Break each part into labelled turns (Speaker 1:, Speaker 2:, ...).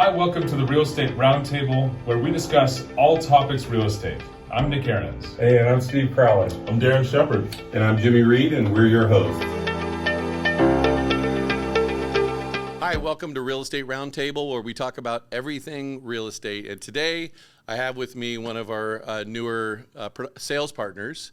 Speaker 1: Hi, welcome to the Real Estate Roundtable, where we discuss all topics real estate. I'm Nick Kalena.
Speaker 2: Hey, and I'm Steve Crowley.
Speaker 3: I'm Darren Shepard.
Speaker 4: And I'm Jimmy Reed, and we're your hosts.
Speaker 5: Hi, welcome to Real Estate Roundtable, where we talk about everything real estate. And today, I have with me one of our newer sales partners,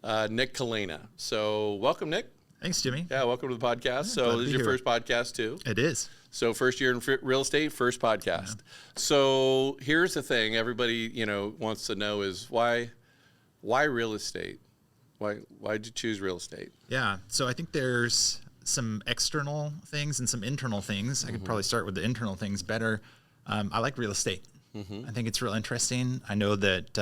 Speaker 5: Nick Kalena. So, welcome, Nick.
Speaker 6: Thanks, Jimmy.
Speaker 5: Yeah, welcome to the podcast. So, this is your first podcast, too.
Speaker 6: It is.
Speaker 5: So, first year in real estate, first podcast. Yeah. So, here's the thing everybody, wants to know is why real estate? Why did you choose real estate?
Speaker 6: Yeah, so I think there's some external things and some internal things. I could probably start with the internal things better. I like real estate. I think it's real interesting. I know that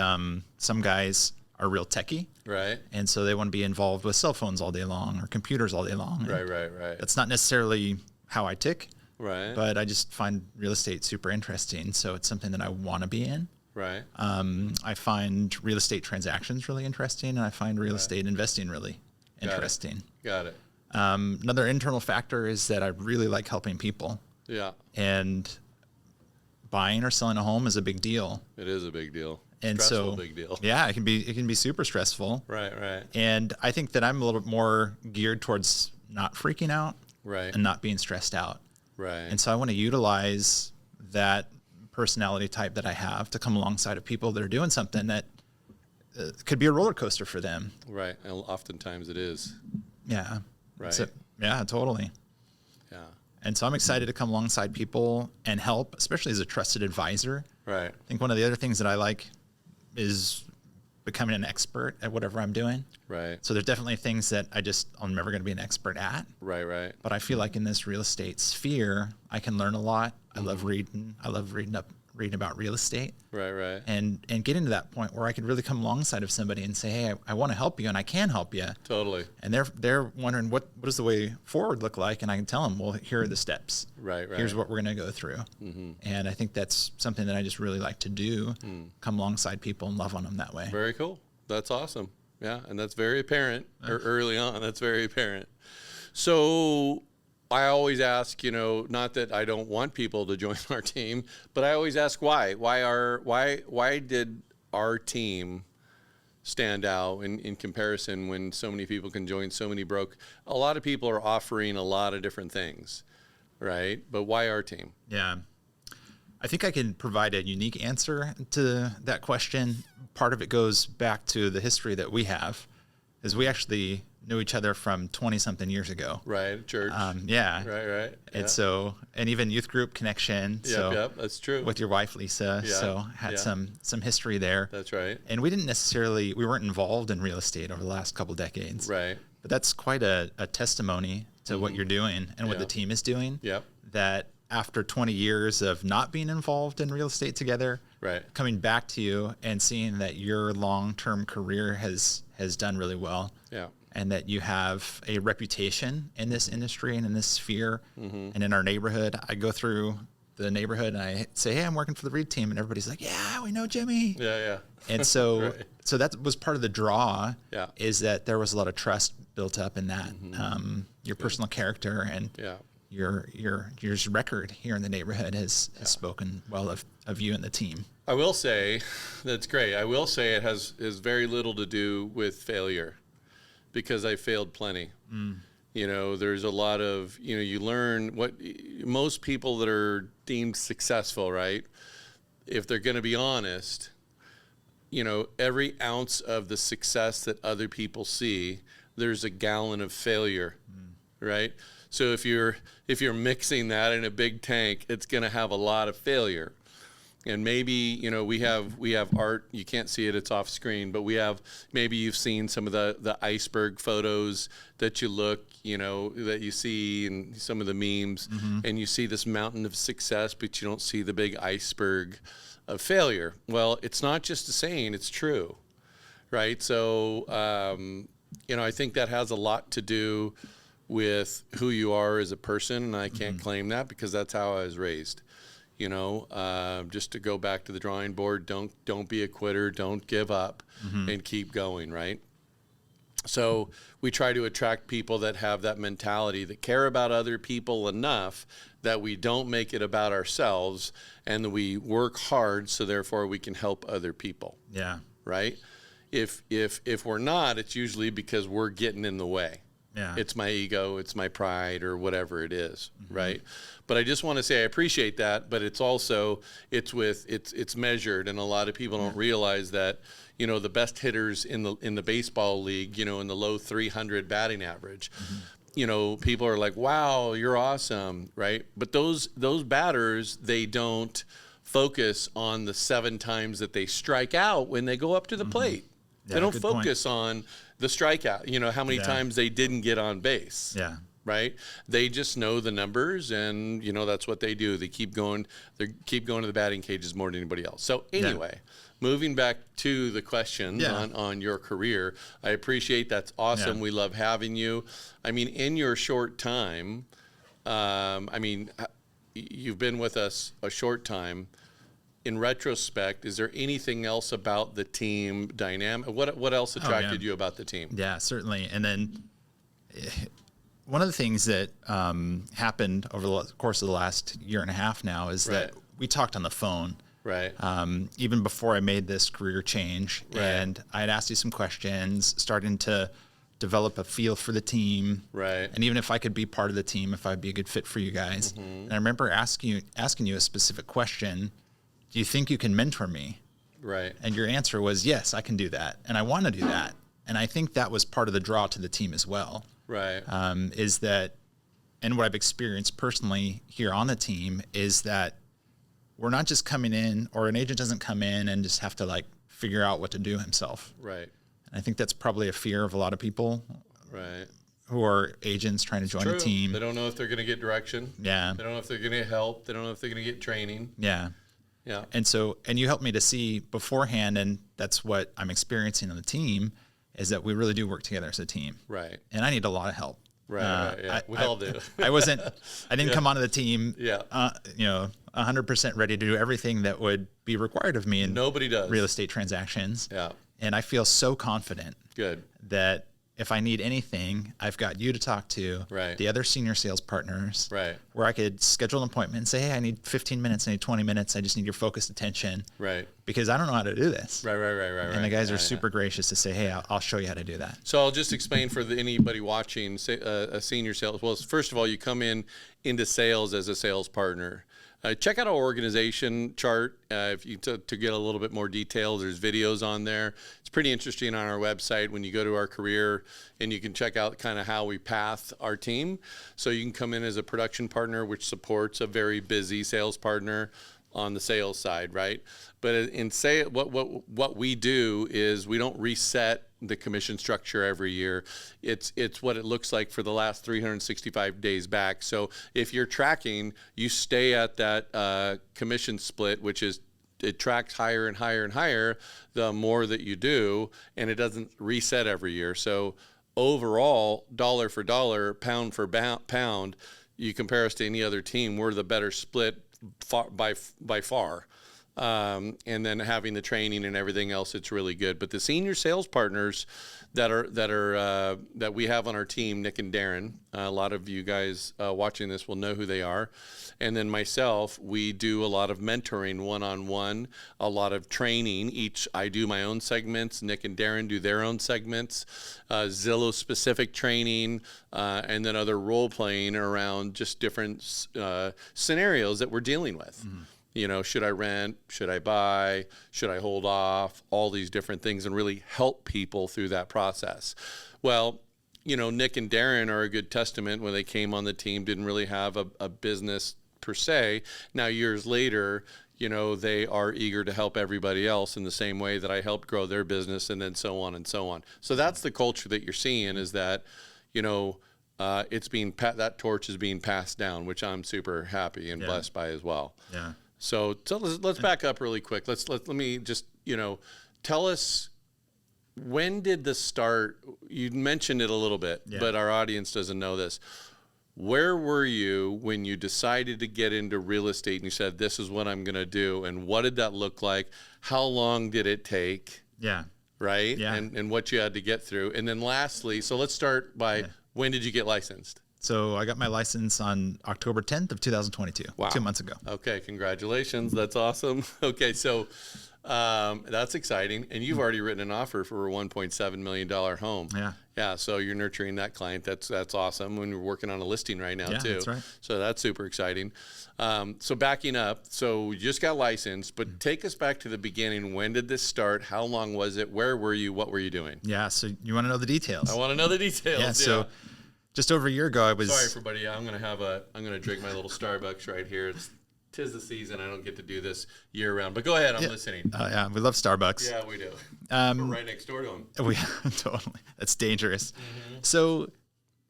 Speaker 6: some guys are real techie.
Speaker 5: Right.
Speaker 6: And so they want to be involved with cell phones all day long or computers all day long.
Speaker 5: Right.
Speaker 6: That's not necessarily how I tick.
Speaker 5: Right.
Speaker 6: But I just find real estate super interesting. So it's something that I want to be in.
Speaker 5: Right.
Speaker 6: I find real estate transactions really interesting, and I find real estate investing really interesting.
Speaker 5: Got it.
Speaker 6: Another internal factor is that I really like helping people.
Speaker 5: Yeah.
Speaker 6: And buying or selling a home is a big deal.
Speaker 5: It is a big deal.
Speaker 6: And
Speaker 5: stressful,
Speaker 6: so,
Speaker 5: big deal.
Speaker 6: Yeah, it can be super stressful.
Speaker 5: Right.
Speaker 6: And I think that I'm a little bit more geared towards not freaking out.
Speaker 5: Right.
Speaker 6: And not being stressed out.
Speaker 5: Right.
Speaker 6: And so I want to utilize that personality type that I have to come alongside of people that are doing something that could be a roller coaster for them.
Speaker 5: Right. And oftentimes it is.
Speaker 6: Yeah.
Speaker 5: Right.
Speaker 6: So, yeah, totally.
Speaker 5: Yeah.
Speaker 6: And so I'm excited to come alongside people and help, especially as a trusted advisor.
Speaker 5: Right.
Speaker 6: I think one of the other things that I like is becoming an expert at whatever I'm doing.
Speaker 5: Right.
Speaker 6: So there's definitely things that I'm never going to be an expert at.
Speaker 5: Right.
Speaker 6: But I feel like in this real estate sphere, I can learn a lot. I love reading. I love reading about real estate.
Speaker 5: Right.
Speaker 6: And getting to that point where I could really come alongside of somebody and say, hey, I want to help you, and I can help you.
Speaker 5: Totally.
Speaker 6: And they're wondering what does the way forward look like, and I can tell them, well, here are the steps.
Speaker 5: Right.
Speaker 6: Here's what we're going to go through. And I think that's something that I just really like to do, come alongside people and love on them that way.
Speaker 5: Very cool. That's awesome. Yeah, and that's very apparent early on. That's very apparent. So I always ask, not that I don't want people to join our team, but I always ask why. Why did our team stand out in comparison when so many people can join, so many broke? A lot of people are offering a lot of different things, right? But why our team?
Speaker 6: Yeah. I think I can provide a unique answer to that question. Part of it goes back to the history that we have, is we actually knew each other from 20-something years ago.
Speaker 5: Right, church.
Speaker 6: Yeah.
Speaker 5: Right.
Speaker 6: And and even youth group connection.
Speaker 5: Yep, that's true.
Speaker 6: With your wife, Lisa.
Speaker 5: Yeah,
Speaker 6: so had some history there.
Speaker 5: That's right.
Speaker 6: And we weren't involved in real estate over the last couple decades.
Speaker 5: Right.
Speaker 6: But that's quite a testimony to what you're doing and what the team is doing.
Speaker 5: Yep.
Speaker 6: That after 20 years of not being involved in real estate together,
Speaker 5: right,
Speaker 6: coming back to you and seeing that your long-term career has done really well.
Speaker 5: Yeah.
Speaker 6: And that you have a reputation in this industry and in this sphere and in our neighborhood. I go through the neighborhood and I say, hey, I'm working for the Reed team. And everybody's like, yeah, we know Jimmy.
Speaker 5: Yeah.
Speaker 6: And so,
Speaker 5: Right.
Speaker 6: so that was part of the draw,
Speaker 5: Yeah.
Speaker 6: is that there was a lot of trust built up in that, your personal character and your record here in the neighborhood has spoken well of you and the team.
Speaker 5: I will say, that's great. I will say it has very little to do with failure, because I failed plenty. There's a lot of, you learn what most people that are deemed successful, right? If they're going to be honest, every ounce of the success that other people see, there's a gallon of failure, right? So if you're mixing that in a big tank, it's going to have a lot of failure. And maybe, we have art, you can't see it, it's off screen, but maybe you've seen some of the iceberg photos that you look, that you see in some of the memes, and you see this mountain of success, but you don't see the big iceberg of failure. Well, it's not just a saying, it's true, right? So, I think that has a lot to do with who you are as a person, and I can't claim that because that's how I was raised. Just to go back to the drawing board, don't be a quitter, don't give up, and keep going, right? So we try to attract people that have that mentality, that care about other people enough that we don't make it about ourselves, and that we work hard so therefore we can help other people.
Speaker 6: Yeah.
Speaker 5: Right? If we're not, it's usually because we're getting in the way.
Speaker 6: Yeah.
Speaker 5: It's my ego, it's my pride, or whatever it is, right? But I just want to say I appreciate that, but it's also it's measured, and a lot of people don't realize that, you know, the best hitters in the baseball league, you know, in the low 300 batting average, you know, people are like, "Wow, you're awesome," right? But those batters, they don't focus on the 7 times that they strike out when they go up to the plate.
Speaker 6: Yeah,
Speaker 5: they don't
Speaker 6: good
Speaker 5: focus on the strikeout, you know, how many times they didn't get on base.
Speaker 6: Yeah.
Speaker 5: Right? They just know the numbers, and, you know, that's what they do. They keep going to the batting cages more than anybody else. So anyway, moving back to the questions on your career, I appreciate that's awesome.
Speaker 6: Yeah.
Speaker 5: We love having you. I mean, in your short time, you've been with us a short time. In retrospect, is there anything else about the team dynamic? What else attracted you about the team?
Speaker 6: Yeah, certainly. And then one of the things that happened over the course of the last year and a half now is that we talked on the phone.
Speaker 5: Right.
Speaker 6: Even before I made this career change.
Speaker 5: Right.
Speaker 6: And I had asked you some questions, starting to develop a feel for the team.
Speaker 5: Right.
Speaker 6: And even if I could be part of the team, if I'd be a good fit for you guys. And I remember asking you a specific question. Do you think you can mentor me?
Speaker 5: Right.
Speaker 6: And your answer was, yes, I can do that. And I want to do that. And I think that was part of the draw to the team as well.
Speaker 5: Right.
Speaker 6: Is that, and what I've experienced personally here on the team is that we're not just coming in, or an agent doesn't come in and just have to like figure out what to do himself.
Speaker 5: Right.
Speaker 6: And I think that's probably a fear of a lot of people.
Speaker 5: Right.
Speaker 6: Who are agents trying to join a team.
Speaker 5: They don't know if they're going to get direction.
Speaker 6: Yeah.
Speaker 5: They don't know if they're going to get help. They don't know if they're going to get training.
Speaker 6: Yeah.
Speaker 5: Yeah.
Speaker 6: And so, and you helped me to see beforehand, and that's what I'm experiencing on the team, is that we really do work together as a team.
Speaker 5: Right.
Speaker 6: And I need a lot of help.
Speaker 5: Right. Yeah. We all do.
Speaker 6: I didn't come onto the team, 100% ready to do everything that would be required of me in
Speaker 5: Nobody does.
Speaker 6: real estate transactions.
Speaker 5: Yeah.
Speaker 6: And I feel so confident
Speaker 5: Good.
Speaker 6: that if I need anything, I've got you to talk to,
Speaker 5: Right.
Speaker 6: the other senior sales partners,
Speaker 5: Right.
Speaker 6: where I could schedule an appointment and say, hey, I need 15 minutes, I need 20 minutes, I just need your focused attention.
Speaker 5: Right.
Speaker 6: Because I don't know how to do this.
Speaker 5: Right.
Speaker 6: And the guys are super gracious to say, hey, I'll show you how to do that.
Speaker 5: So I'll just explain for anybody watching, a senior sales. Well, first of all, you come into sales as a sales partner. Check out our organization chart if you to get a little bit more detail. There's videos on there. It's pretty interesting on our website when you go to our career, and you can check out kind of how we path our team. So you can come in as a production partner, which supports a very busy sales partner on the sales side, right? But in what we do is we don't reset the commission structure every year. It's what it looks like for the last 365 days back. So if you're tracking, you stay at that commission split, which is it tracks higher and higher and higher the more that you do, and it doesn't reset every year. So overall, dollar for dollar, pound for pound, you compare us to any other team, we're the better split by far. And then having the training and everything else, it's really good. But the senior sales partners that we have on our team, Nick and Darren, a lot of you guys watching this will know who they are. And then myself, we do a lot of mentoring one-on-one, a lot of training. I do my own segments. Nick and Darren do their own segments, Zillow specific training, and then other role playing around just different scenarios that we're dealing with. Mm-hmm. You know, should I rent? Should I buy? Should I hold off? All these different things, and really help people through that process. Well, you know, Nick and Darren are a good testament. When they came on the team, didn't really have a business per se. Now, years later, you know, they are eager to help everybody else in the same way that I helped grow their business, and then so on and so on. So that's the culture that you're seeing, is that, you know, that torch is being passed down, which I'm super happy and blessed by as well.
Speaker 6: Yeah.
Speaker 5: So let's back up really quick. Let me just, you know, tell us, when did this start? You mentioned it a little bit, but our audience doesn't know this. Where were you when you decided to get into real estate and you said, this is what I'm going to do? And what did that look like? How long did it take?
Speaker 6: Yeah.
Speaker 5: right?
Speaker 6: Yeah.
Speaker 5: And what you had to get through. And then lastly, so let's start by when did you get licensed?
Speaker 6: So I got my license on October 10th of 2022,
Speaker 5: Wow.
Speaker 6: 2 months ago.
Speaker 5: Okay, congratulations. That's awesome. Okay, so that's exciting. And you've already written an offer for a $1.7 million home.
Speaker 6: Yeah.
Speaker 5: Yeah, so you're nurturing that client. That's awesome. When we're working on a listing right now,
Speaker 6: Yeah,
Speaker 5: too.
Speaker 6: that's right.
Speaker 5: So that's super exciting. So backing up, so you just got licensed, but take us back to the beginning. When did this start? How long was it? Where were you? What were you doing?
Speaker 6: Yeah. So you want to know the details?
Speaker 5: I want to know the details.
Speaker 6: Yeah. So just over a year ago, I was.
Speaker 5: Sorry, everybody. I'm gonna drink my little Starbucks right here. Tis the season. I don't get to do this year round, but go ahead. I'm listening.
Speaker 6: Yeah, we love Starbucks.
Speaker 5: Yeah, we do. We're right next door to them.
Speaker 6: We totally. That's dangerous. So,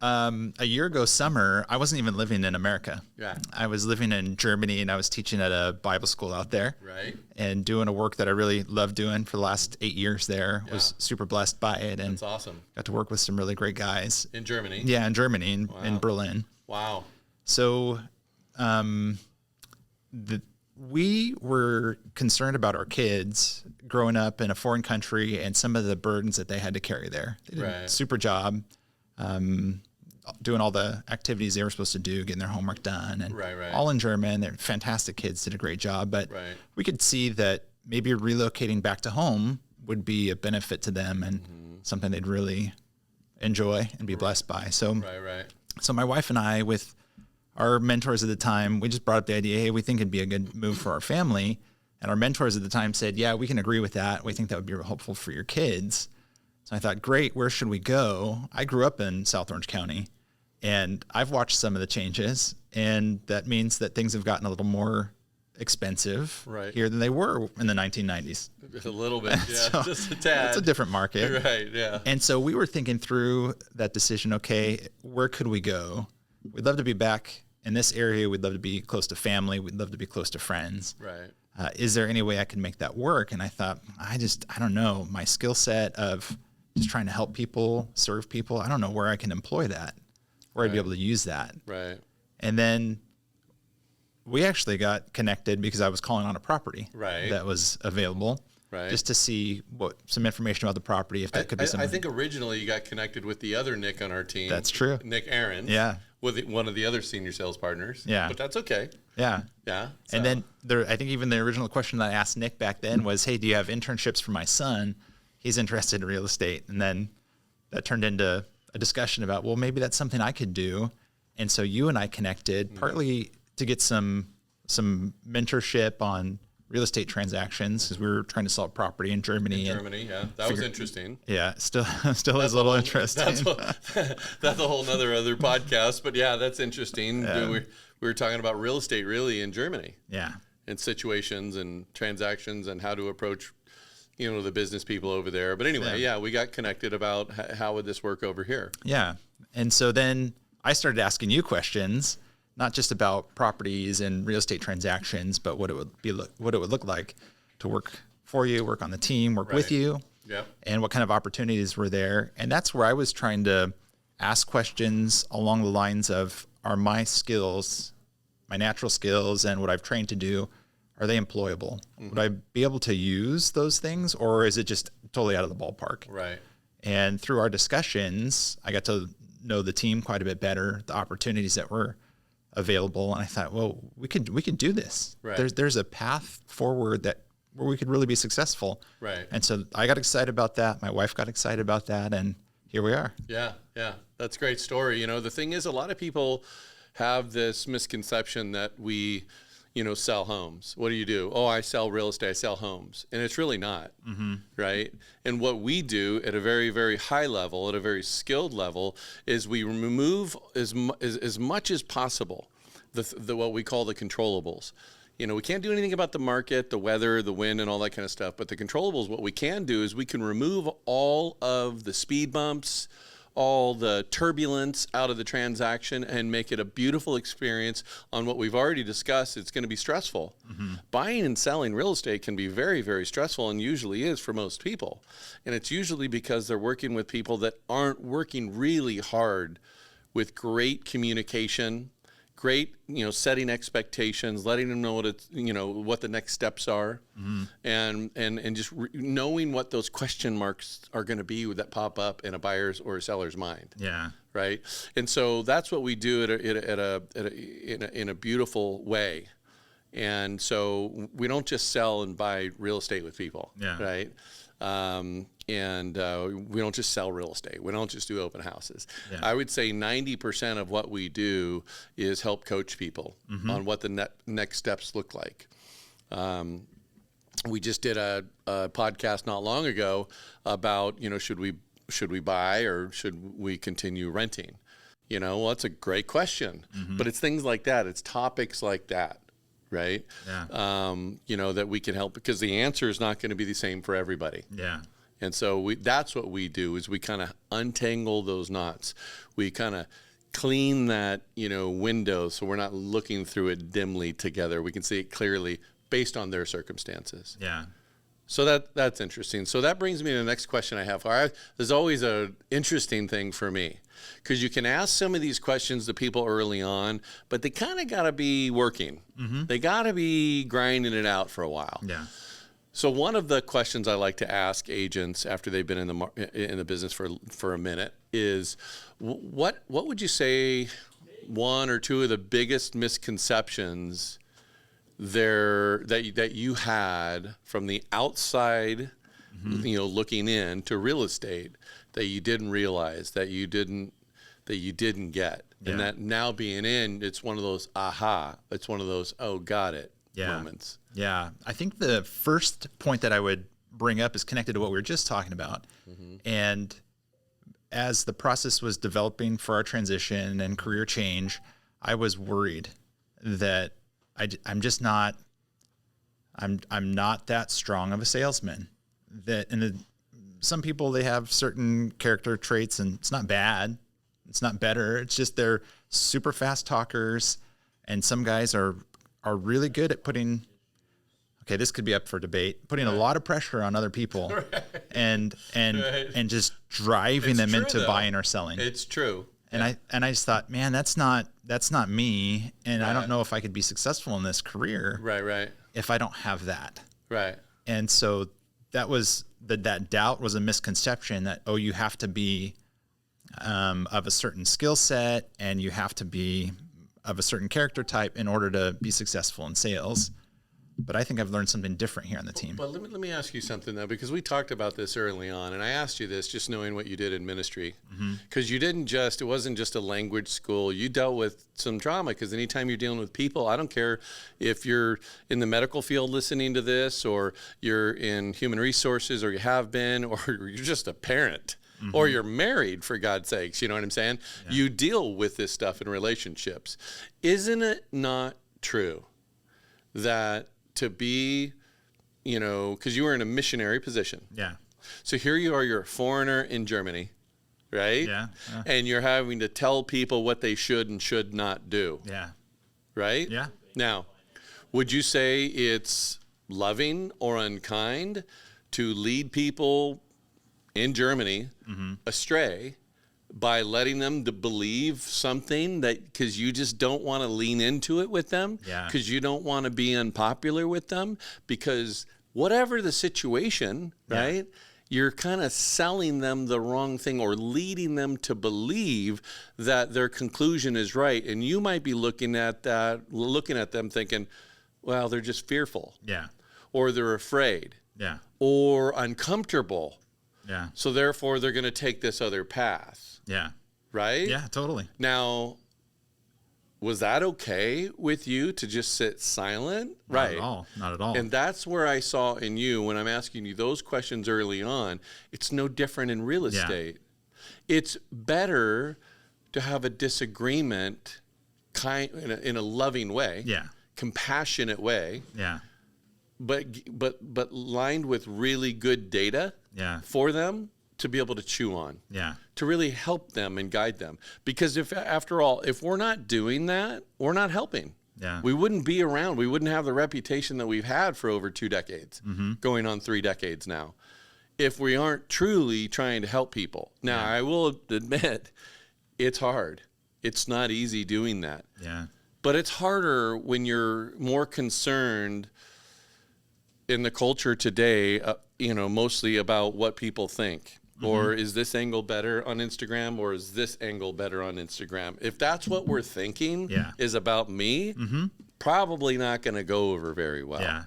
Speaker 6: a year ago, summer, I wasn't even living in America.
Speaker 5: Yeah.
Speaker 6: I was living in Germany, and I was teaching at a Bible school out there.
Speaker 5: Right.
Speaker 6: And doing a work that I really loved doing for the last 8 years there. Was super blessed by it, and
Speaker 5: That's awesome.
Speaker 6: got to work with some really great guys.
Speaker 5: In Germany.
Speaker 6: Yeah, in Germany, in Berlin.
Speaker 5: Wow.
Speaker 6: So, we were concerned about our kids growing up in a foreign country and some of the burdens that they had to carry there. They did a
Speaker 5: Right.
Speaker 6: super job doing all the activities they were supposed to do, getting their homework done, and
Speaker 5: Right.
Speaker 6: all in German. They're fantastic kids, did a great job. But
Speaker 5: Right.
Speaker 6: we could see that maybe relocating back to home would be a benefit to them and something they'd really enjoy and be blessed by. So,
Speaker 5: Right.
Speaker 6: so my wife and I, with our mentors at the time, we just brought up the idea, hey, we think it'd be a good move for our family. And our mentors at the time said, yeah, we can agree with that. We think that would be helpful for your kids. So I thought, great, where should we go? I grew up in South Orange County, and I've watched some of the changes, and that means that things have gotten a little more expensive here than they were in the 1990s.
Speaker 5: A little bit, yeah,
Speaker 6: So,
Speaker 5: just a tad.
Speaker 6: It's a different market.
Speaker 5: Right, yeah.
Speaker 6: And so we were thinking through that decision, okay, where could we go? We'd love to be back in this area. We'd love to be close to family. We'd love to be close to friends.
Speaker 5: Right.
Speaker 6: Is there any way I can make that work? And I thought, I don't know. My skill set of just trying to help people, serve people, I don't know where I can employ that, where I'd be able to use that.
Speaker 5: Right.
Speaker 6: And then we actually got connected because I was calling on a property that was available.
Speaker 5: Right.
Speaker 6: Just to see some information about the property, if that could be something.
Speaker 5: I think originally you got connected with the other Nick on our team.
Speaker 6: That's true.
Speaker 5: Nick Aaron.
Speaker 6: Yeah.
Speaker 5: With one of the other senior sales partners.
Speaker 6: Yeah.
Speaker 5: But that's okay.
Speaker 6: Yeah.
Speaker 5: Yeah.
Speaker 6: And then I think even the original question that I asked Nick back then was, hey, do you have internships for my son? He's interested in real estate. And then that turned into a discussion about, well, maybe that's something I could do. And so you and I connected partly to get some mentorship on real estate transactions, because we were trying to sell property in Germany.
Speaker 5: Yeah. That was interesting.
Speaker 6: Yeah, still is a little interesting.
Speaker 5: That's a whole other podcast, but yeah, that's interesting. We were talking about real estate really in Germany.
Speaker 6: Yeah.
Speaker 5: And situations and transactions and how to approach, the business people over there. But anyway, we got connected about how would this work over here.
Speaker 6: Yeah. And so then I started asking you questions, not just about properties and real estate transactions, but what it would look like to work for you, work on the team, work with you, and what kind of opportunities were there. And that's where I was trying to ask questions along the lines of, are my skills, my natural skills, and what I've trained to do, are they employable? Would I be able to use those things, or is it just totally out of the ballpark?
Speaker 5: Right.
Speaker 6: And through our discussions, I got to know the team quite a bit better, the opportunities that were available, and I thought, well, we could do this.
Speaker 5: Right.
Speaker 6: There's a path forward where we could really be successful.
Speaker 5: Right.
Speaker 6: And so I got excited about that. My wife got excited about that, and here we are.
Speaker 5: Yeah, that's a great story. The thing is, a lot of people have this misconception that we, sell homes. What do you do? Oh, I sell real estate. I sell homes, and it's really not, right? And what we do at a very, very high level, at a very skilled level, is we remove as much as possible the what we call the controllables. We can't do anything about the market, the weather, the wind, and all that kind of stuff. But the controllables, what we can do is we can remove all of the speed bumps, all the turbulence out of the transaction, and make it a beautiful experience. On what we've already discussed, it's going to be stressful. Buying and selling real estate can be very, very stressful, and usually is for most people. And it's usually because they're working with people that aren't working really hard with great communication, great, setting expectations, letting them know what the next steps are, and just knowing what those question marks are going to be that pop up in a buyer's or a seller's mind.
Speaker 6: Yeah.
Speaker 5: Right. And so that's what we do in a beautiful way. And so we don't just sell and buy real estate with people.
Speaker 6: Yeah.
Speaker 5: Right. And we don't just sell real estate. We don't just do open houses.
Speaker 6: Yeah.
Speaker 5: I would say 90% of what we do is help coach people on what the next steps look like. We just did a podcast not long ago about, should we buy or should we continue renting? Well, that's a great question. But it's things like that. It's topics like that. Right.
Speaker 6: Yeah.
Speaker 5: That we can help, because the answer is not going to be the same for everybody.
Speaker 6: Yeah.
Speaker 5: And so that's what we do, is we kind of untangle those knots. We kind of clean that, window, so we're not looking through it dimly together. We can see it clearly based on their circumstances.
Speaker 6: Yeah.
Speaker 5: So that's interesting. So that brings me to the next question I have. There's always an interesting thing for me, because you can ask some of these questions to people early on, but they kind of got to be working. They got to be grinding it out for a while.
Speaker 6: Yeah.
Speaker 5: So one of the questions I like to ask agents after they've been in the business for a minute is, what would you say one or two of the biggest misconceptions that you had from the outside, looking in to real estate, that you didn't realize, that you didn't get, and that now being in, it's one of those it's one of those got it moments.
Speaker 6: Yeah. I think the first point that I would bring up is connected to what we were just talking about. And as the process was developing for our transition and career change, I was worried that I'm just not, I'm not that strong of a salesman. Some people, they have certain character traits, and it's not bad. It's not better. It's just they're super fast talkers, and some guys are really good at putting, this could be up for debate, putting a lot of pressure on other people, and just driving them into buying or selling.
Speaker 5: It's true.
Speaker 6: And I just thought, man, that's not me, and I don't know if I could be successful in this career.
Speaker 5: Right.
Speaker 6: If I don't have that.
Speaker 5: Right.
Speaker 6: And so that doubt was a misconception that, you have to be of a certain skill set, and you have to be of a certain character type in order to be successful in sales. But I think I've learned something different here on the team.
Speaker 5: But let me ask you something, though, because we talked about this early on, and I asked you this just knowing what you did in ministry, because it wasn't just a language school. You dealt with some drama, because anytime you're dealing with people, I don't care if you're in the medical field listening to this, or you're in human resources, or you have been, or you're just a parent, or you're married, for God's sakes, you know what I'm saying? Yeah. You deal with this stuff in relationships. Isn't it not true that to be, because you were in a missionary position.
Speaker 6: Yeah.
Speaker 5: So here you are, you're a foreigner in Germany, right?
Speaker 6: Yeah.
Speaker 5: And you're having to tell people what they should and should not do.
Speaker 6: Yeah.
Speaker 5: Right?
Speaker 6: Yeah.
Speaker 5: Now, would you say it's loving or unkind to lead people in Germany astray by letting them to believe something because you just don't want to lean into it with them, because you don't want to be unpopular with them, because whatever the situation, right, you're kind of selling them the wrong thing or leading them to believe that their conclusion is right. And you might be looking at them thinking, well, they're just fearful.
Speaker 6: Yeah.
Speaker 5: Or they're afraid.
Speaker 6: Yeah.
Speaker 5: Or uncomfortable.
Speaker 6: Yeah.
Speaker 5: So therefore, they're going to take this other path.
Speaker 6: Yeah.
Speaker 5: Right?
Speaker 6: Yeah, totally.
Speaker 5: Now, was that okay with you to just sit silent?
Speaker 6: Not at all. Not at all.
Speaker 5: And that's where I saw in you, when I'm asking you those questions early on, it's no different in real estate. It's better to have a disagreement in a loving way, compassionate way, but lined with really good data for them to be able to chew on, to really help them and guide them. Because after all, if we're not doing that, we're not helping. We wouldn't be around. We wouldn't have the reputation that we've had for over 2 decades, going on 3 decades now, if we aren't truly trying to help people. Now, I will admit, it's hard. It's not easy doing that. But it's harder when you're more concerned in the culture today, mostly about what people think. Or is this angle better on Instagram, or is this angle better on Instagram? If that's what we're thinking is about me, probably not going to go over very well.
Speaker 6: Yeah.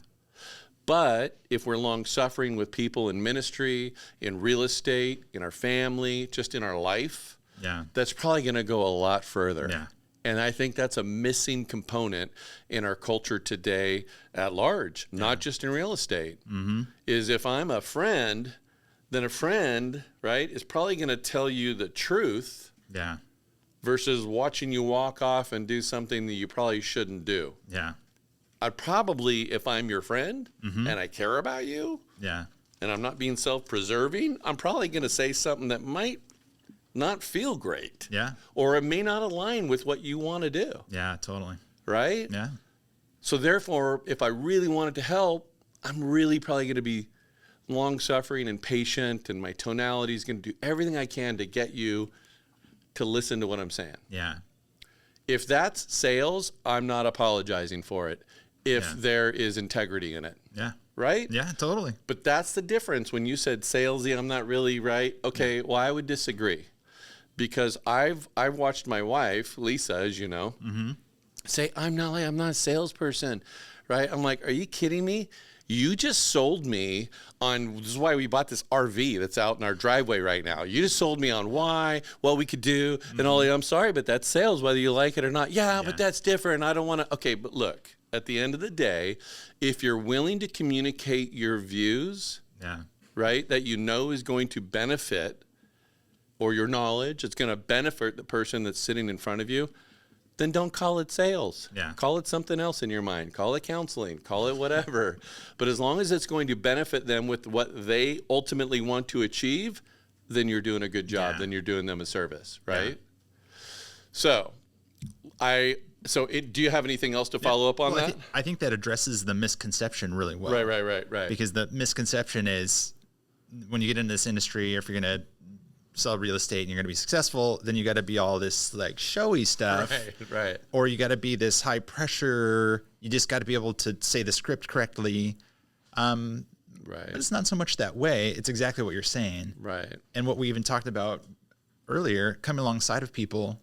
Speaker 5: But if we're long suffering with people in ministry, in real estate, in our family, just in our life, that's probably going to go a lot further.
Speaker 6: Yeah.
Speaker 5: And I think that's a missing component in our culture today at large, not just in real estate, is if I'm a friend, then a friend, right, is probably going to tell you the truth versus watching you walk off and do something that you probably shouldn't do.
Speaker 6: Yeah.
Speaker 5: I'd probably, if I'm your friend and I care about you and I'm not being self-preserving, I'm probably going to say something that might not feel great.
Speaker 6: Yeah.
Speaker 5: Or it may not align with what you want to do.
Speaker 6: Yeah, totally.
Speaker 5: Right?
Speaker 6: Yeah.
Speaker 5: So therefore, if I really wanted to help, I'm really probably going to be long-suffering and patient, and my tonality is going to do everything I can to get you to listen to what I'm saying.
Speaker 6: Yeah.
Speaker 5: If that's sales, I'm not apologizing for it if there is integrity in it.
Speaker 6: Yeah.
Speaker 5: Right?
Speaker 6: Yeah, totally.
Speaker 5: But that's the difference. When you said salesy, I'm not really right. Okay, well, I would disagree, because I've watched my wife, Lisa, as you know, say, I'm not a salesperson, right? I'm like, are you kidding me? You just sold me on, this is why we bought this RV that's out in our driveway right now. You just sold me on why, what we could do, and all. I'm sorry, but that's sales, whether you like it or not. Yeah, but that's different. I don't want to. Okay, but look, at the end of the day, if you're willing to communicate your views, right, that you know is going to benefit, or your knowledge, it's going to benefit the person that's sitting in front of you, then don't call it sales.
Speaker 6: Yeah.
Speaker 5: Call it something else in your mind. Call it counseling. Call it whatever. But as long as it's going to benefit them with what they ultimately want to achieve, then you're doing a good job. Then you're doing them a service, right? So, do you have anything else to follow up on that?
Speaker 6: I think that addresses the misconception really well.
Speaker 5: Right.
Speaker 6: Because the misconception is, when you get into this industry, if you're going to sell real estate and you're going to be successful, then you got to be all this like showy stuff.
Speaker 5: Right.
Speaker 6: Or you got to be this high pressure. You just got to be able to say the script correctly. But it's not so much that way. It's exactly what you're saying.
Speaker 5: Right.
Speaker 6: And what we even talked about earlier, coming alongside of people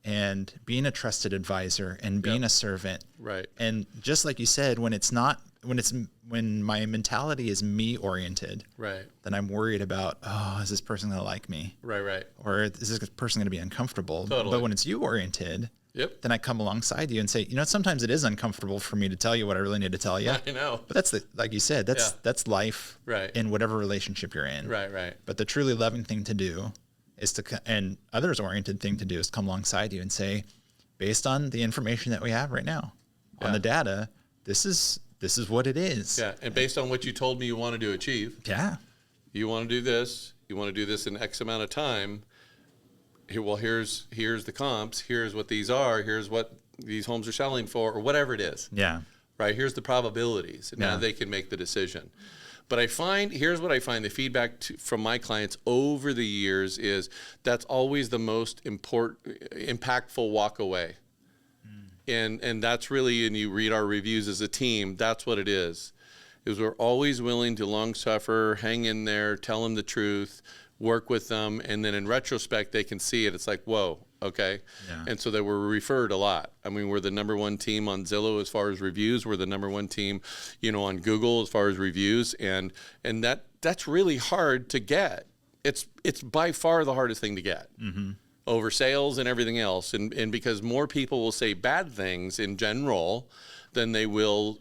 Speaker 6: and being a trusted advisor and being a servant.
Speaker 5: Right.
Speaker 6: And just like you said, when my mentality is me oriented, then I'm worried about, is this person going to like me?
Speaker 5: Right.
Speaker 6: Or is this person going to be uncomfortable?
Speaker 5: Totally.
Speaker 6: But when it's you oriented, then I come alongside you and say, sometimes it is uncomfortable for me to tell you what I really need to tell you.
Speaker 5: I know.
Speaker 6: But that's like you said, that's life in whatever relationship you're in.
Speaker 5: Right.
Speaker 6: But the truly loving thing to do is and others oriented thing to do is come alongside you and say, based on the information that we have right now on the data, this is what it is.
Speaker 5: Yeah. And based on what you told me you wanted to achieve.
Speaker 6: Yeah.
Speaker 5: You want to do this. You want to do this in X amount of time. Here's the comps. Here's what these are. Here's what these homes are selling for, or whatever it is.
Speaker 6: Yeah.
Speaker 5: Right. Here's the probabilities. And now they can make the decision. But here's what I find the feedback from my clients over the years is that's always the most impactful walk away. And that's really, and you read our reviews as a team, that's what it is we're always willing to long suffer, hang in there, tell them the truth, work with them. And then in retrospect, they can see it. It's like, whoa, okay. Yeah. And so they were referred a lot. I mean, we're the number one team on Zillow as far as reviews. We're the number one team, on Google as far as reviews. And that's really hard to get. It's by far the hardest thing to get. Over sales and everything else. And because more people will say bad things in general than they will,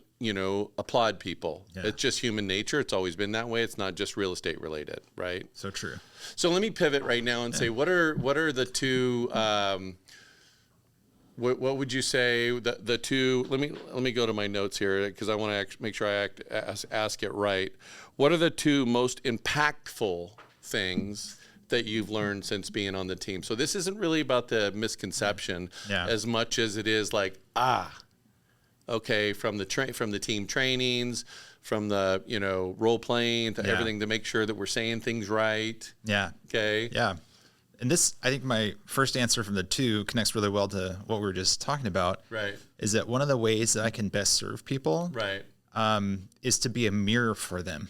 Speaker 5: applaud people. Yeah. It's just human nature. It's always been that way. It's not just real estate related, right?
Speaker 6: So true.
Speaker 5: So let me pivot right now and say, what are the two, what would you say the two, let me go to my notes here because I want to make sure I ask it right. What are the two most impactful things that you've learned since being on the team? So this isn't really about the misconception as much as it is like, okay, from the team trainings, from the role playing to everything to make sure that we're saying things right.
Speaker 6: Yeah.
Speaker 5: Okay.
Speaker 6: Yeah. And this, I think my first answer from the two connects really well to what we were just talking about.
Speaker 5: Right.
Speaker 6: Is that one of the ways that I can best serve people
Speaker 5: Right.
Speaker 6: is to be a mirror for them.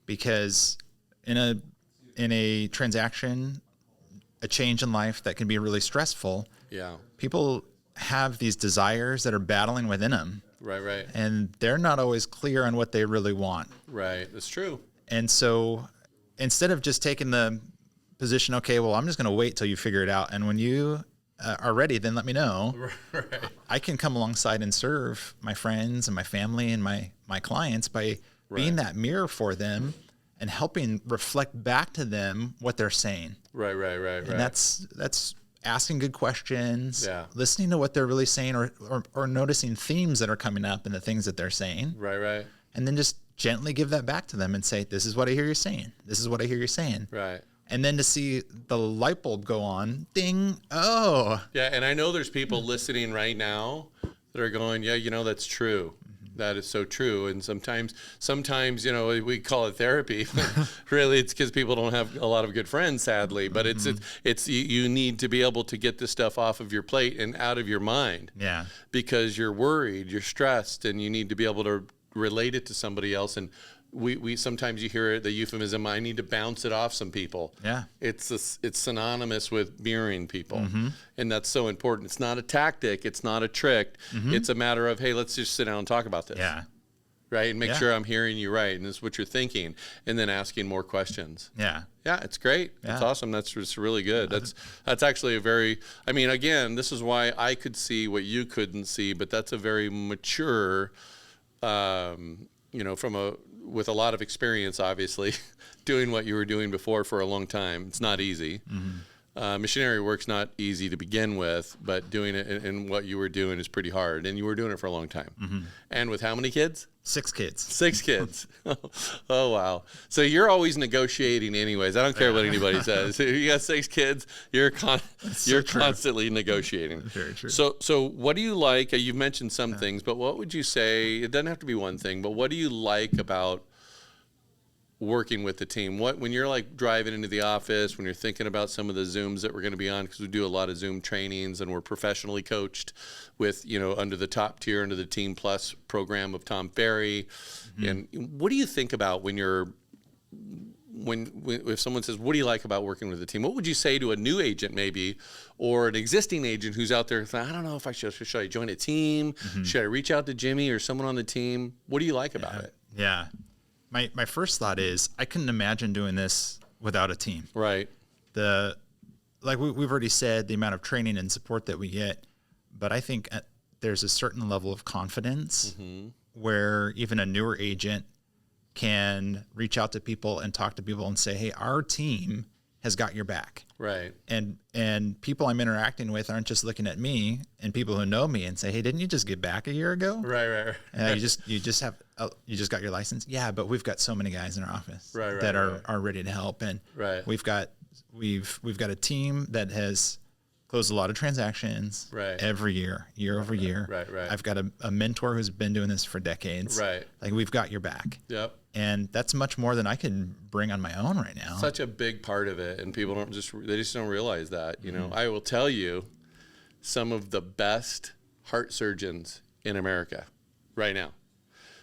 Speaker 6: Because in a transaction, a change in life that can be really stressful,
Speaker 5: Yeah.
Speaker 6: people have these desires that are battling within them.
Speaker 5: Right.
Speaker 6: And they're not always clear on what they really want.
Speaker 5: Right. That's true.
Speaker 6: And so instead of just taking the position, okay, well, I'm just going to wait till you figure it out. And when you are ready, then let me know.
Speaker 5: Right.
Speaker 6: I can come alongside and serve my friends and my family and my clients by being that mirror for them and helping reflect back to them what they're saying.
Speaker 5: Right.
Speaker 6: And that's asking good questions,
Speaker 5: Yeah.
Speaker 6: listening to what they're really saying, or noticing themes that are coming up in the things that they're saying.
Speaker 5: Right.
Speaker 6: And then just gently give that back to them and say, this is what I hear you saying. This is what I hear you saying.
Speaker 5: Right.
Speaker 6: And then to see the light bulb go on, ding, oh.
Speaker 5: Yeah, and I know there's people listening right now that are going, yeah, that's true. That is so true. And sometimes, we call it therapy. Really, it's because people don't have a lot of good friends, sadly. But it's you need to be able to get this stuff off of your plate and out of your mind.
Speaker 6: Yeah.
Speaker 5: Because you're worried, you're stressed, and you need to be able to relate it to somebody else. And we sometimes you hear the euphemism, I need to bounce it off some people.
Speaker 6: Yeah.
Speaker 5: It's synonymous with mirroring people. And that's so important. It's not a tactic. It's not a trick. It's a matter of, hey, let's just sit down and talk about this.
Speaker 6: Yeah.
Speaker 5: Right. And make sure I'm hearing you right. And this is what you're thinking. And then asking more questions.
Speaker 6: Yeah.
Speaker 5: Yeah, it's great.
Speaker 6: Yeah.
Speaker 5: It's awesome. That's just really good. That's actually again, this is why I could see what you couldn't see, but that's a very mature, with a lot of experience, obviously, doing what you were doing before for a long time. It's not easy. Missionary work's not easy to begin with, but doing it and what you were doing is pretty hard. And you were doing it for a long time. And with how many kids?
Speaker 6: 6 kids.
Speaker 5: 6 kids. Oh, wow. So you're always negotiating anyways. I don't care what anybody says. If you got 6 kids, you're constantly negotiating.
Speaker 6: Very true.
Speaker 5: So what do you like? You've mentioned some things, but what would you say, it doesn't have to be one thing, but what do you like about working with the team? When you're like driving into the office, when you're thinking about some of the Zooms that we're going to be on, because we do a lot of Zoom trainings and we're professionally coached with, under the top tier, under the Team Plus program of Tom Ferry. And what do you think about if someone says, what do you like about working with the team? What would you say to a new agent maybe, or an existing agent who's out there, I don't know if should I join a team? Should I reach out to Jimmy or someone on the team? What do you like about it?
Speaker 6: Yeah. My first thought is I couldn't imagine doing this without a team.
Speaker 5: Right.
Speaker 6: We've already said the amount of training and support that we get, but I think there's a certain level of confidence where even a newer agent can reach out to people and talk to people and say, hey, our team has got your back.
Speaker 5: Right.
Speaker 6: And people I'm interacting with aren't just looking at me, and people who know me and say, hey, didn't you just get back a year ago?
Speaker 5: Right.
Speaker 6: You just got your license. Yeah, but we've got so many guys in our office that are ready to help. And we've got a team that has closed a lot of transactions every year over year.
Speaker 5: Right.
Speaker 6: I've got a mentor who's been doing this for decades.
Speaker 5: Right.
Speaker 6: Like, we've got your back.
Speaker 5: Yep.
Speaker 6: And that's much more than I can bring on my own right now.
Speaker 5: Such a big part of it, and people just don't realize that. I will tell you, some of the best heart surgeons in America right now,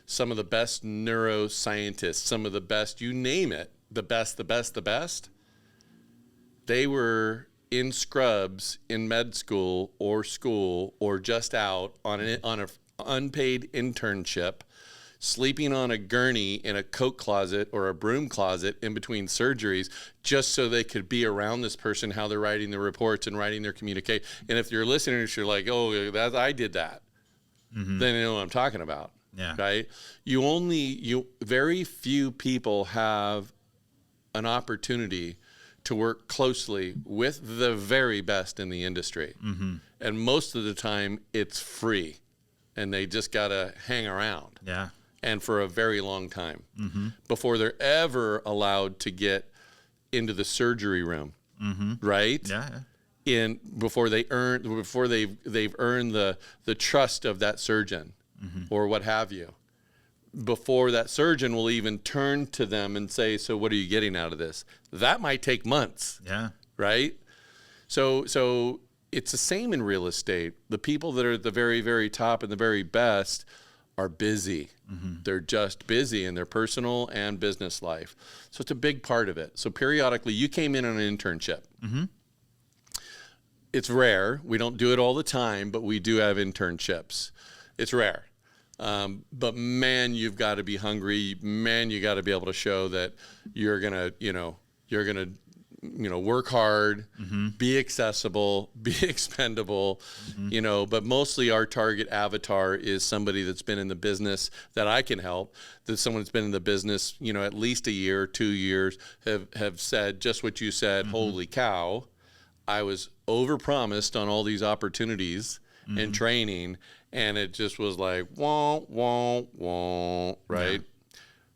Speaker 5: some of the best neuroscientists, some of the best, you name it, the best, they were in scrubs in med school or just out on an unpaid internship, sleeping on a gurney in a coat closet or a broom closet in between surgeries, just so they could be around this person, how they're writing the reports and writing their communique. And if you're listening, you're like, oh, I did that. Then you know what I'm talking about.
Speaker 6: Yeah.
Speaker 5: Right. Very few people have an opportunity to work closely with the very best in the industry. And most of the time it's free, and they just got to hang around.
Speaker 6: Yeah.
Speaker 5: And for a very long time before they're ever allowed to get into the surgery room, right?
Speaker 6: Yeah.
Speaker 5: Before they've earned the trust of that surgeon or what have you. Before that surgeon will even turn to them and say, so what are you getting out of this? That might take months.
Speaker 6: Yeah.
Speaker 5: Right? So it's the same in real estate. The people that are at the very, very top and the very best are busy. They're just busy in their personal and business life. So it's a big part of it. So periodically, you came in on an internship. It's rare. We don't do it all the time, but we do have internships. It's rare. But man, you've got to be hungry. Man, you got to be able to show that you're gonna work hard, be accessible, be expendable, but mostly our target avatar is somebody that's been in the business that I can help, that someone that's been in the business, at least a year, 2 years, have said just what you said, holy cow, I was overpromised on all these opportunities and training, and it just was like, wah, right? Yeah.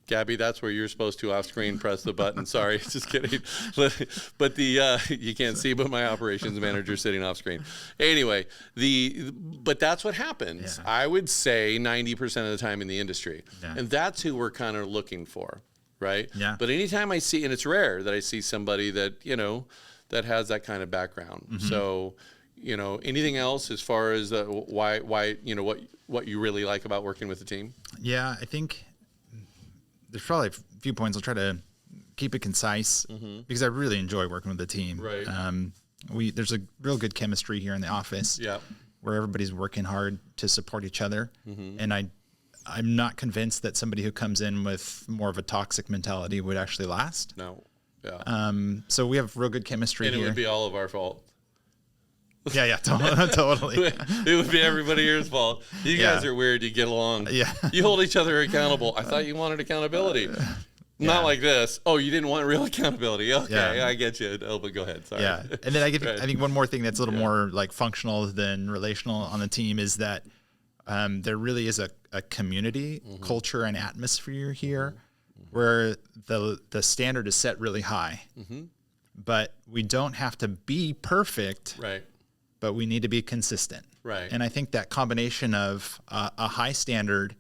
Speaker 5: Gabby, that's where you're supposed to off screen press the button. Sorry, just kidding. But you can't see, but my operations manager sitting off screen. Anyway, but that's what happens. Yeah. I would say 90% of the time in the industry, and that's who we're kind of looking for, right? Yeah. But anytime I see, and it's rare that I see somebody that that has that kind of background. So, anything else as far as why what you really like about working with the team?
Speaker 6: Yeah, I think there's probably a few points. I'll try to keep it concise because I really enjoy working with the team.
Speaker 5: Right.
Speaker 6: There's a real good chemistry here in the office.
Speaker 5: Yeah.
Speaker 6: Where everybody's working hard to support each other, and I'm not convinced that somebody who comes in with more of a toxic mentality would actually last.
Speaker 5: No. Yeah.
Speaker 6: So we have real good chemistry here.
Speaker 5: And it would be all of our fault.
Speaker 6: Yeah, totally.
Speaker 5: It would be everybody here's fault. You guys are weird. You get along. Yeah. You hold each other accountable. I thought you wanted accountability. Not like this. Oh, you didn't want real accountability. Okay, I get you. Oh, but go ahead. Sorry.
Speaker 6: Yeah. And then I think one more thing that's a little more like functional than relational on the team is that there really is a community culture and atmosphere here where the standard is set really high. But we don't have to be perfect.
Speaker 5: Right.
Speaker 6: But we need to be consistent.
Speaker 5: Right.
Speaker 6: And I think that combination of a high standard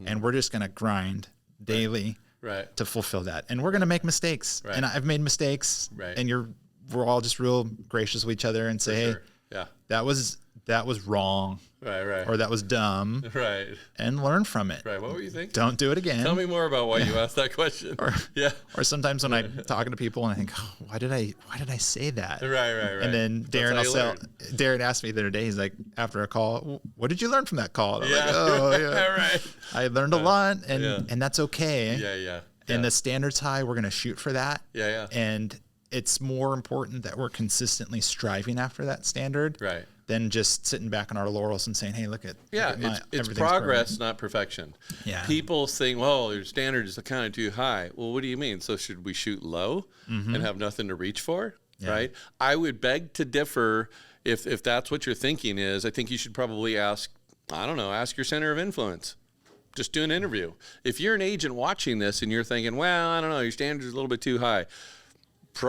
Speaker 6: and we're just going to grind daily to fulfill that. And we're going to make mistakes. Right. And I've made mistakes. Right. And we're all just real gracious with each other and say, hey, that was wrong.
Speaker 5: Right.
Speaker 6: Or that was dumb.
Speaker 5: Right.
Speaker 6: And learn from it.
Speaker 5: Right. What were you thinking?
Speaker 6: Don't do it again.
Speaker 5: Tell me more about why you asked that question.
Speaker 6: Or sometimes when I'm talking to people and I think, oh, why did I say that?
Speaker 5: Right.
Speaker 6: And then Darren asked me the other day, he's like, after a call, what did you learn from that call? And I'm like, oh,
Speaker 5: right.
Speaker 6: I learned a lot and that's okay.
Speaker 5: Yeah.
Speaker 6: And the standard's high. We're going to shoot for that.
Speaker 5: Yeah.
Speaker 6: And it's more important that we're consistently striving after that standard.
Speaker 5: Right.
Speaker 6: Than just sitting back on our laurels and saying, hey, look at
Speaker 5: it's progress, not perfection.
Speaker 6: Yeah.
Speaker 5: People think, well, your standard is kind of too high. Well, what do you mean? So should we shoot low and have nothing to reach for? Yeah. Right? I would beg to differ if that's what your thinking is. I think you should probably ask your center of influence. Just do an interview. If you're an agent watching this and you're thinking, well, I don't know, your standard is a little bit too high,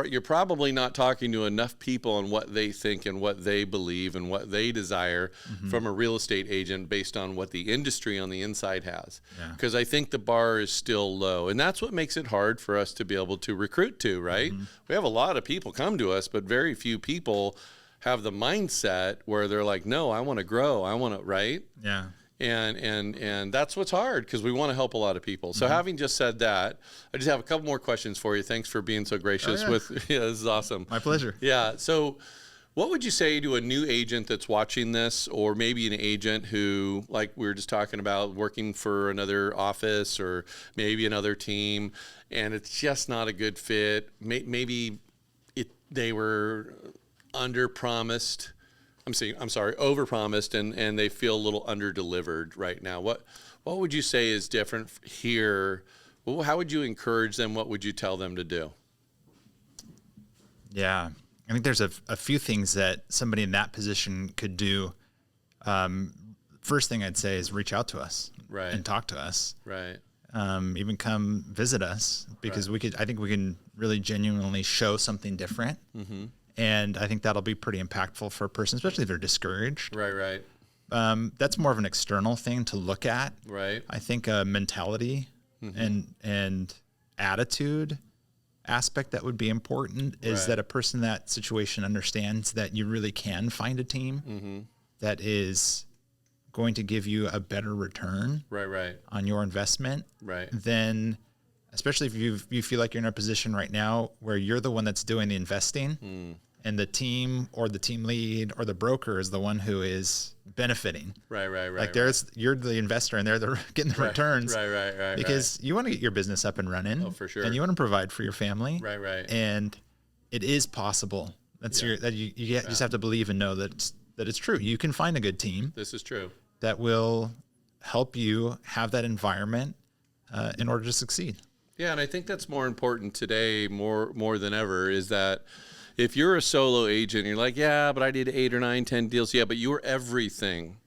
Speaker 5: you're probably not talking to enough people on what they think and what they believe and what they desire from a real estate agent based on what the industry on the inside has. Because I think the bar is still low. And that's what makes it hard for us to be able to recruit to, right? We have a lot of people come to us, but very few people have the mindset where they're like, no, I want to grow. I want to, right? Yeah. And that's what's hard because we want to help a lot of people. So having just said that, I just have a couple more questions for you. Thanks for being so gracious this is awesome.
Speaker 6: My pleasure.
Speaker 5: Yeah. So what would you say to a new agent that's watching this, or maybe an agent who, like we were just talking about, working for another office or maybe another team, and it's just not a good fit? Maybe they were overpromised and they feel a little underdelivered right now. What would you say is different here? Well, how would you encourage them? What would you tell them to do?
Speaker 6: Yeah, I think there's a few things that somebody in that position could do. First thing I'd say is reach out to us and talk to us. Right. Even come visit us because I think we can really genuinely show something different. And I think that'll be pretty impactful for a person, especially if they're discouraged.
Speaker 5: Right.
Speaker 6: That's more of an external thing to look at.
Speaker 5: Right.
Speaker 6: I think mentality and attitude aspect that would be important is
Speaker 5: Right.
Speaker 6: that a person in that situation understands that you really can find a team that is going to give you a better return
Speaker 5: Right.
Speaker 6: on your investment
Speaker 5: Right.
Speaker 6: than, especially if you feel like you're in a position right now where you're the one that's doing the investing and the team or the team lead or the broker is the one who is benefiting.
Speaker 5: Right.
Speaker 6: Like you're the investor and they're getting the returns.
Speaker 5: Right.
Speaker 6: Because you want to get your business up and running.
Speaker 5: Oh, for sure.
Speaker 6: And you want to provide for your family.
Speaker 5: Right.
Speaker 6: And it is possible. That's you just have to believe and know that it's true. You can find a good team
Speaker 5: This is true.
Speaker 6: that will help you have that environment in order to succeed.
Speaker 5: Yeah, and I think that's more important today, more than ever, is that if you're a solo agent, you're like, yeah, but I did 8 or 9, 10 deals. Yeah, but you were everything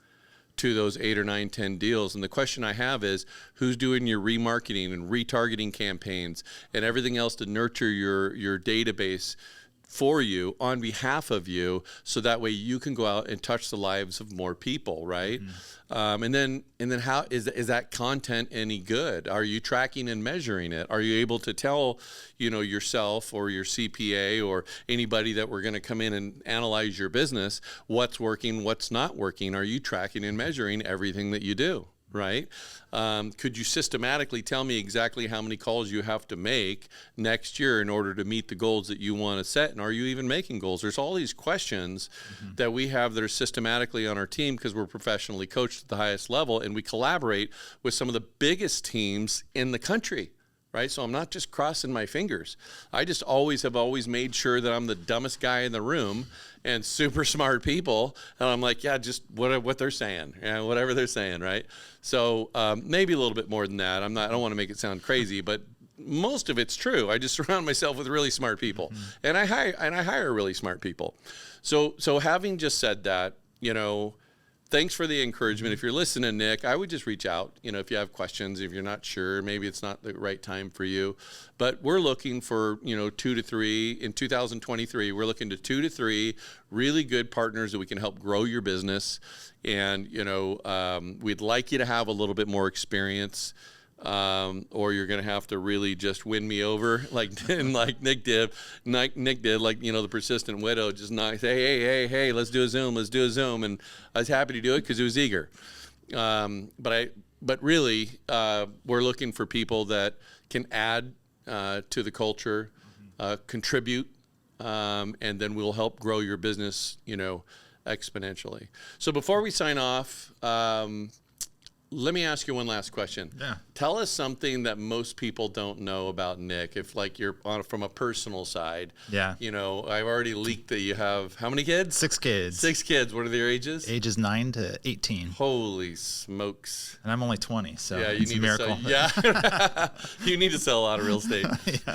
Speaker 5: to those 8 or 9, 10 deals. And the question I have is, who's doing your remarketing and retargeting campaigns and everything else to nurture your database for you on behalf of you, so that way you can go out and touch the lives of more people, right? And then how is that content any good? Are you tracking and measuring it? Are you able to tell, yourself or your CPA or anybody that we're going to come in and analyze your business, what's working, what's not working? Are you tracking and measuring everything that you do? Right? Could you systematically tell me exactly how many calls you have to make next year in order to meet the goals that you want to set? And are you even making goals? There's all these questions that we have that are systematically on our team because we're professionally coached at the highest level, and we collaborate with some of the biggest teams in the country. Right? So I'm not just crossing my fingers. I just have always made sure that I'm the dumbest guy in the room and super smart people. And I'm like, yeah, just what they're saying, whatever they're saying. Right? So maybe a little bit more than that. I don't want to make it sound crazy, but most of it's true. I just surround myself with really smart people, and I hire really smart people. So having just said that, thanks for the encouragement. If you're listening, Nick, I would just reach out, if you have questions, if you're not sure, maybe it's not the right time for you. But we're looking for, 2 to 3 in 2023. We're looking to 2 to 3 really good partners that we can help grow your business. And, we'd like you to have a little bit more experience. Or you're going to have to really just win me over like Nick did, the persistent widow, just not say, hey, let's do a Zoom. And I was happy to do it because it was eager. But really, we're looking for people that can add to the culture, contribute, and then we'll help grow your business, exponentially. So before we sign off, let me ask you one last question.
Speaker 6: Yeah.
Speaker 5: Tell us something that most people don't know about Nick. If you're from a personal side.
Speaker 6: Yeah.
Speaker 5: I've already leaked that you have how many kids?
Speaker 6: 6 kids.
Speaker 5: 6 kids. What are their ages?
Speaker 6: Ages 9 to 18.
Speaker 5: Holy smokes.
Speaker 6: And I'm only 20, so
Speaker 5: Yeah,
Speaker 6: it's a miracle.
Speaker 5: You need to sell a lot of real estate.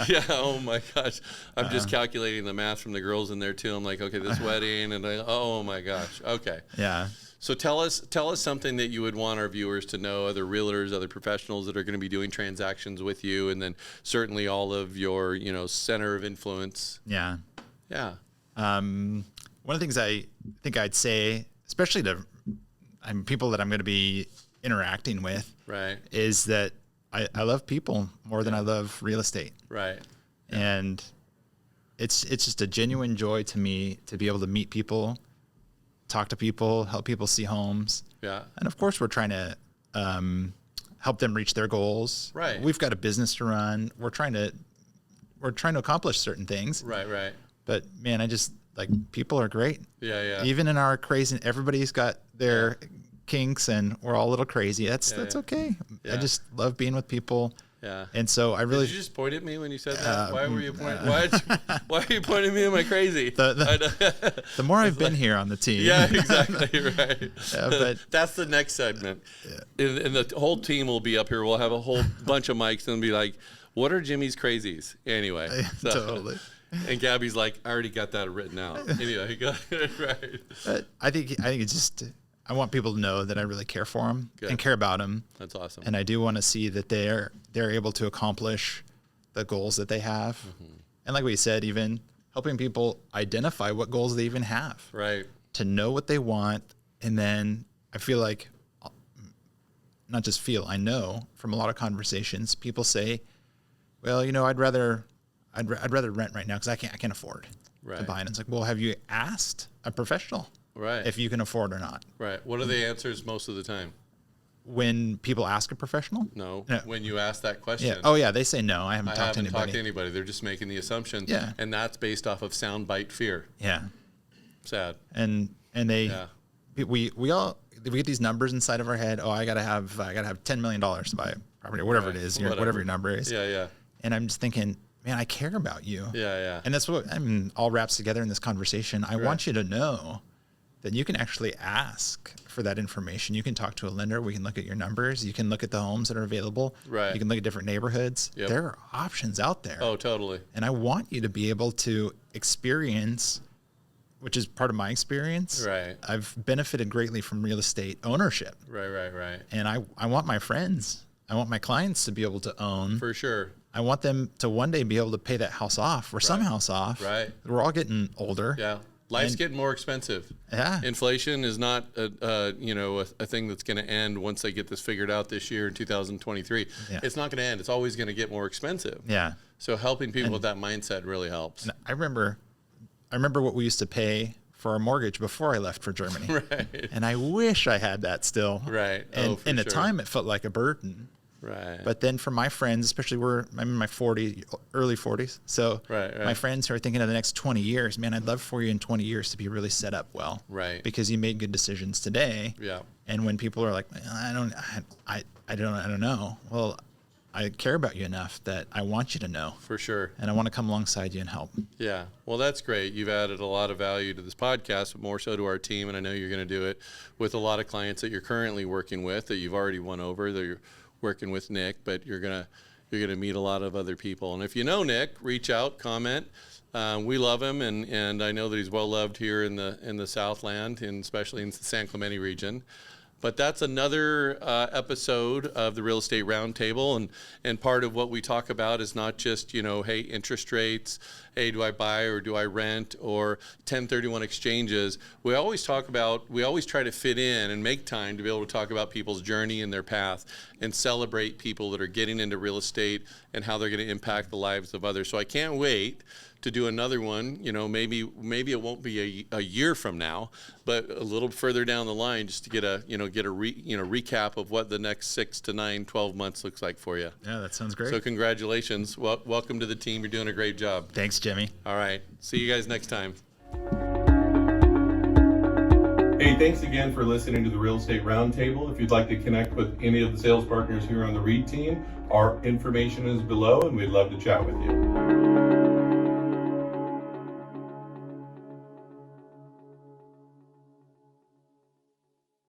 Speaker 6: Yeah.
Speaker 5: Oh my gosh. I'm just calculating the math from the girls in there too. I'm like, okay, this wedding, and oh my gosh. Okay.
Speaker 6: Yeah.
Speaker 5: So tell us something that you would want our viewers to know, other realtors, other professionals that are going to be doing transactions with you, and then certainly all of your, center of influence.
Speaker 6: Yeah.
Speaker 5: Yeah.
Speaker 6: One of the things I think I'd say, especially to people that I'm going to be interacting with,
Speaker 5: Right.
Speaker 6: is that I love people more than I love real estate.
Speaker 5: Right.
Speaker 6: And it's just a genuine joy to me to be able to meet people, talk to people, help people see homes.
Speaker 5: Yeah.
Speaker 6: And of course, we're trying to help them reach their goals.
Speaker 5: Right.
Speaker 6: We've got a business to run. We're trying to accomplish certain things.
Speaker 5: Right.
Speaker 6: But man, I just people are great.
Speaker 5: Yeah.
Speaker 6: Even in our crazy, everybody's got their kinks, and we're all a little crazy. That's okay.
Speaker 5: Yeah.
Speaker 6: I just love being with people.
Speaker 5: Yeah.
Speaker 6: And so I really
Speaker 5: Did you just point at me when you said that? Why were you pointing? Why are you pointing at me? Am I crazy?
Speaker 6: the more I've been here on the team.
Speaker 5: Yeah, exactly. Right.
Speaker 6: But
Speaker 5: that's the next segment. And the whole team will be up here. We'll have a whole bunch of mics and be like, what are Jimmy's crazies? Anyway. So,
Speaker 6: totally.
Speaker 5: And Gabby's like, I already got that written out. Anyway, go right.
Speaker 6: But I think it's just, I want people to know that I really care for them
Speaker 5: Good.
Speaker 6: and care about them.
Speaker 5: That's awesome.
Speaker 6: And I do want to see that they're able to accomplish the goals that they have. Mm-hmm. And like we said, even helping people identify what goals they even have.
Speaker 5: Right.
Speaker 6: To know what they want. And then I feel like, not just feel, I know from a lot of conversations, people say, well, I'd rather I'd rather rent right now because I can't afford to buy. And it's like, well, have you asked a professional if you can afford or not?
Speaker 5: Right. What are the answers most of the time?
Speaker 6: When people ask a professional?
Speaker 5: No. When you ask that question.
Speaker 6: Yeah. Oh yeah, they say no. I haven't talked to anybody.
Speaker 5: They're just making the assumption.
Speaker 6: Yeah.
Speaker 5: And that's based off of soundbite fear.
Speaker 6: Yeah.
Speaker 5: Sad.
Speaker 6: And they we get these numbers inside of our head. Oh, I gotta have $10 million to buy a property, or whatever it is, whatever your number is.
Speaker 5: Yeah, yeah.
Speaker 6: And I'm just thinking, man, I care about you.
Speaker 5: Yeah, yeah.
Speaker 6: And that's what all wraps together in this conversation. I want you to know that you can actually ask for that information. You can talk to a lender. We can look at your numbers. You can look at the homes that are available.
Speaker 5: Right.
Speaker 6: You can look at different neighborhoods.
Speaker 5: Yep.
Speaker 6: There are options out there.
Speaker 5: Oh, totally.
Speaker 6: And I want you to be able to experience, which is part of my experience.
Speaker 5: Right.
Speaker 6: I've benefited greatly from real estate ownership.
Speaker 5: Right.
Speaker 6: And I want my friends, I want my clients to be able to own.
Speaker 5: For sure.
Speaker 6: I want them to one day be able to pay that house off or some house off.
Speaker 5: Right.
Speaker 6: We're all getting older.
Speaker 5: Yeah. Life's getting more expensive.
Speaker 6: Yeah.
Speaker 5: Inflation is not a thing that's going to end once they get this figured out this year in 2023.
Speaker 6: Yeah.
Speaker 5: It's not going to end. It's always going to get more expensive.
Speaker 6: Yeah.
Speaker 5: So helping people with that mindset really helps.
Speaker 6: And I remember what we used to pay for our mortgage before I left for Germany.
Speaker 5: Right.
Speaker 6: And I wish I had that still.
Speaker 5: Right.
Speaker 6: And in the time, it felt like a burden.
Speaker 5: Right.
Speaker 6: But then for my friends, especially I'm in my early 40s. So my friends who are thinking of the next 20 years, man, I'd love for you in 20 years to be really set up well.
Speaker 5: Right.
Speaker 6: Because you made good decisions today.
Speaker 5: Yeah.
Speaker 6: And when people are like, I don't know. Well, I care about you enough that I want you to know.
Speaker 5: For sure.
Speaker 6: And I want to come alongside you and help.
Speaker 5: Yeah. Well, that's great. You've added a lot of value to this podcast, but more so to our team. And I know you're going to do it with a lot of clients that you're currently working with, that you've already won over, that you're working with Nick, but you're gonna meet a lot of other people. And if you know Nick, reach out, comment. We love him, and I know that he's well loved here in the Southland, and especially in the San Clemente region. But that's another episode of the Real Estate Roundtable, and part of what we talk about is not just, hey, interest rates, hey, do I buy or do I rent, or 1031 exchanges. We always try to fit in and make time to be able to talk about people's journey and their path, and celebrate people that are getting into real estate and how they're going to impact the lives of others. So I can't wait to do another one. Maybe it won't be a year from now, but a little further down the line, just to get a recap of what the next 6 to 9, 12 months looks like for you.
Speaker 6: Yeah, that sounds great.
Speaker 5: So congratulations. Welcome to the team. You're doing a great job.
Speaker 6: Thanks, Jimmy.
Speaker 5: All right. See you guys next time.
Speaker 4: Hey, thanks again for listening to the Real Estate Roundtable. If you'd like to connect with any of the sales partners here on the REIT team, our information is below, and we'd love to chat with you.